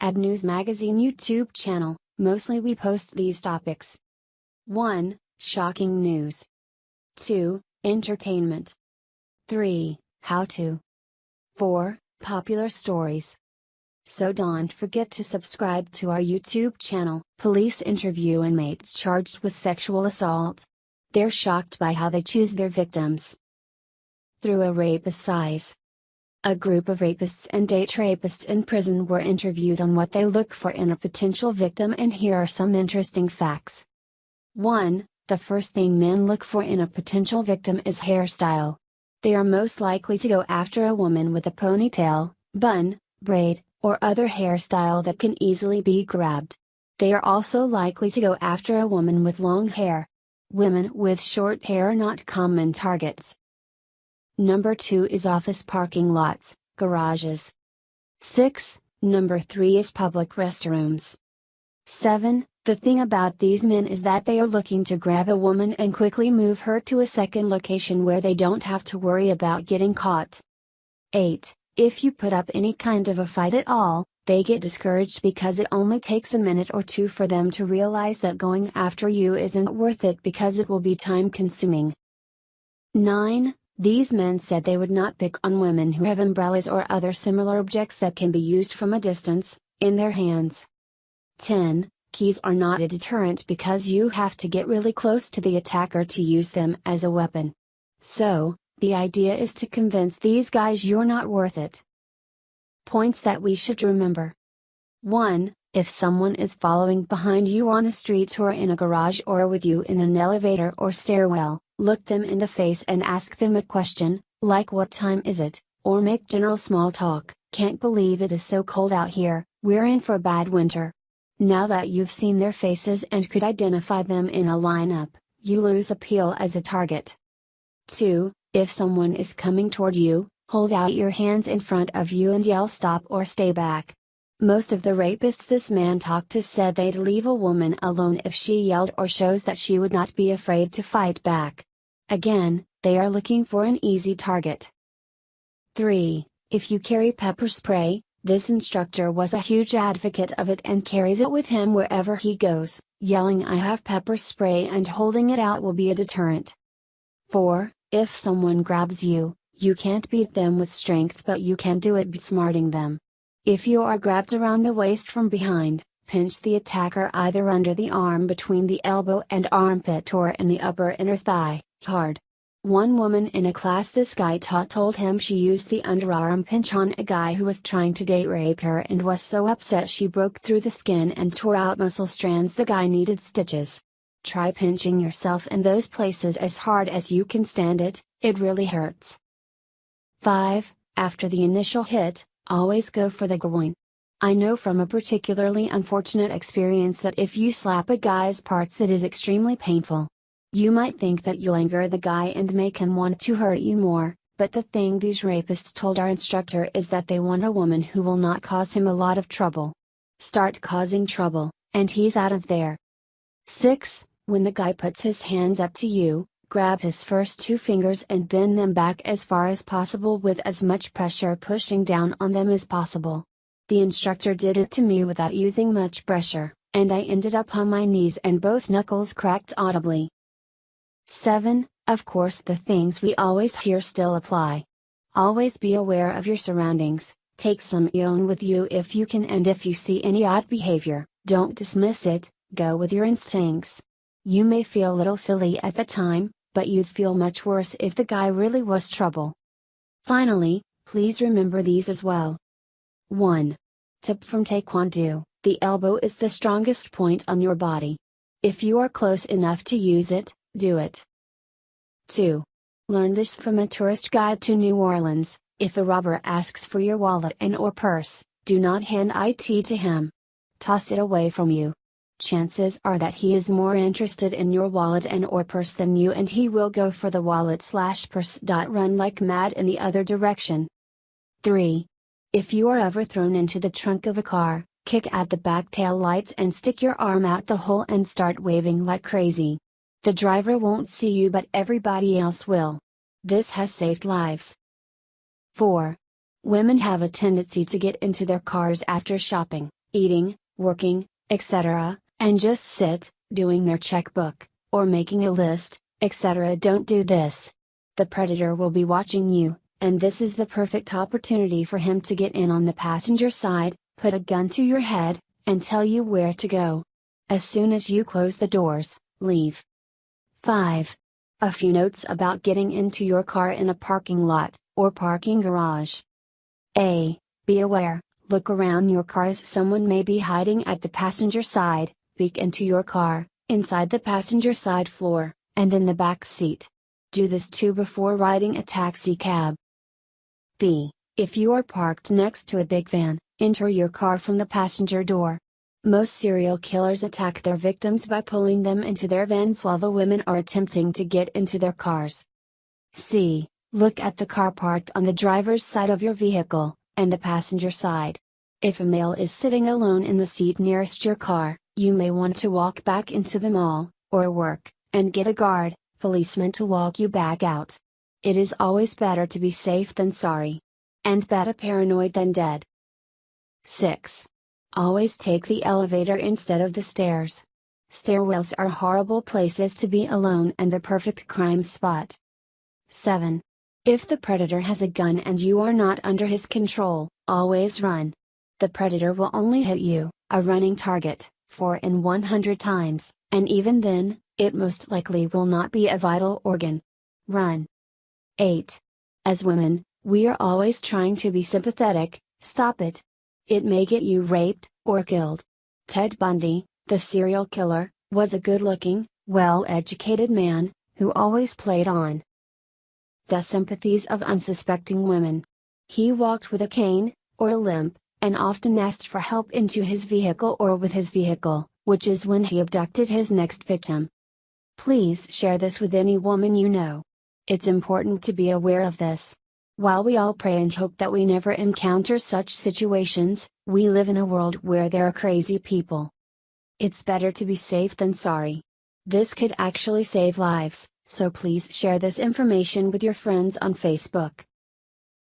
Ad News Magazine YouTube channel, mostly we post these topics. 1. Shocking news. 2. Entertainment. 3. How to. 4. Popular stories. So don't forget to subscribe to our YouTube channel. Police interview inmates charged with sexual assault. They're shocked by how they choose their victims. Through a rapist's eyes. A group of rapists and date rapists in prison were interviewed on what they look for in a potential victim, and here are some interesting facts. 1. The first thing men look for in a potential victim is hairstyle. They are most likely to go after a woman with a ponytail, bun, braid, or other hairstyle that can easily be grabbed. They are also likely to go after a woman with long hair. Women with short hair are not common targets. Number 2 is office parking lots, garages. 6. Number 3 is public restrooms. 7. The thing about these men is that they are looking to grab a woman and quickly move her to a second location where they don't have to worry about getting caught. 8. If you put up any kind of a fight at all, they get discouraged because it only takes a minute or two for them to realize that going after you isn't worth it because it will be time consuming. 9. These men said they would not pick on women who have umbrellas or other similar objects that can be used from a distance, in their hands. 10. Keys are not a deterrent because you have to get really close to the attacker to use them as a weapon. So, the idea is to convince these guys you're not worth it. Points that we should remember. 1. If someone is following behind you on a street or in a garage or with you in an elevator or stairwell, look them in the face and ask them a question, like what time is it, or make general small talk. Can't believe it is so cold out here, we're in for a bad winter. Now that you've seen their faces and could identify them in a lineup, you lose appeal as a target. 2. If someone is coming toward you, hold out your hands in front of you and yell stop or stay back. Most of the rapists this man talked to said they'd leave a woman alone if she yelled or shows that she would not be afraid to fight back. Again, they are looking for an easy target. 3. If you carry pepper spray, this instructor was a huge advocate of it and carries it with him wherever he goes. Yelling "I have pepper spray" and holding it out will be a deterrent. 4. If someone grabs you, you can't beat them with strength, but you can do it besmarting them. If you are grabbed around the waist from behind, pinch the attacker either under the arm between the elbow and armpit or in the upper inner thigh, hard. One woman in a class this guy taught told him she used the underarm pinch on a guy who was trying to date rape her and was so upset she broke through the skin and tore out muscle strands. The guy needed stitches. Try pinching yourself in those places as hard as you can stand it, it really hurts. 5. After the initial hit, always go for the groin. I know from a particularly unfortunate experience that if you slap a guy's parts it is extremely painful. You might think that you'll anger the guy and make him want to hurt you more, but the thing these rapists told our instructor is that they want a woman who will not cause him a lot of trouble. Start causing trouble, and he's out of there. 6. When the guy puts his hands up to you, grab his first 2 fingers and bend them back as far as possible with as much pressure pushing down on them as possible. The instructor did it to me without using much pressure, and I ended up on my knees and both knuckles cracked audibly. 7. Of course the things we always hear still apply. Always be aware of your surroundings, take some iron with you if you can, and if you see any odd behavior, don't dismiss it, go with your instincts. You may feel a little silly at the time, but you'd feel much worse if the guy really was trouble. Finally, please remember these as well. 1. Tip from Taekwondo: the elbow is the strongest point on your body. If you are close enough to use it, do it. 2. Learn this from a tourist guide to New Orleans: if a robber asks for your wallet and/or purse, do not hand it to him. Toss it away from you. Chances are that he is more interested in your wallet and/or purse than you, and he will go for the wallet/purse. Run like mad in the other direction. 3. If you are ever thrown into the trunk of a car, kick at the back tail lights and stick your arm out the hole and start waving like crazy. The driver won't see you, but everybody else will. This has saved lives. 4. Women have a tendency to get into their cars after shopping, eating, working, etc., and just sit, doing their checkbook, or making a list, etc. Don't do this. The predator will be watching you, and this is the perfect opportunity for him to get in on the passenger side, put a gun to your head, and tell you where to go. As soon as you close the doors, leave. 5. A few notes about getting into your car in a parking lot, or parking garage. A. Be aware, look around your car as someone may be hiding at the passenger side, peek into your car, inside the passenger side floor, and in the back seat. Do this too before riding a taxi cab. B. If you are parked next to a big van, enter your car from the passenger door. Most serial killers attack their victims by pulling them into their vans while the women are attempting to get into their cars. C. Look at the car parked on the driver's side of your vehicle, and the passenger side. If a male is sitting alone in the seat nearest your car, you may want to walk back into the mall, or work, and get a guard, policeman to walk you back out. It is always better to be safe than sorry. And better paranoid than dead. 6. Always take the elevator instead of the stairs. Stairwells are horrible places to be alone and the perfect crime spot. 7. If the predator has a gun and you are not under his control, always run. The predator will only hit you, a running target, 4 in 100 times, and even then, it most likely will not be a vital organ. Run. 8. As women, we are always trying to be sympathetic. Stop it. It may get you raped, or killed. Ted Bundy, the serial killer, was a good-looking, well-educated man, who always played on the sympathies of unsuspecting women. He walked with a cane, or a limp, and often asked for help into his vehicle or with his vehicle, which is when he abducted his next victim. Please share this with any woman you know. It's important to be aware of this. While we all pray and hope that we never encounter such situations, we live in a world where there are crazy people. It's better to be safe than sorry. This could actually save lives, so please share this information with your friends on Facebook.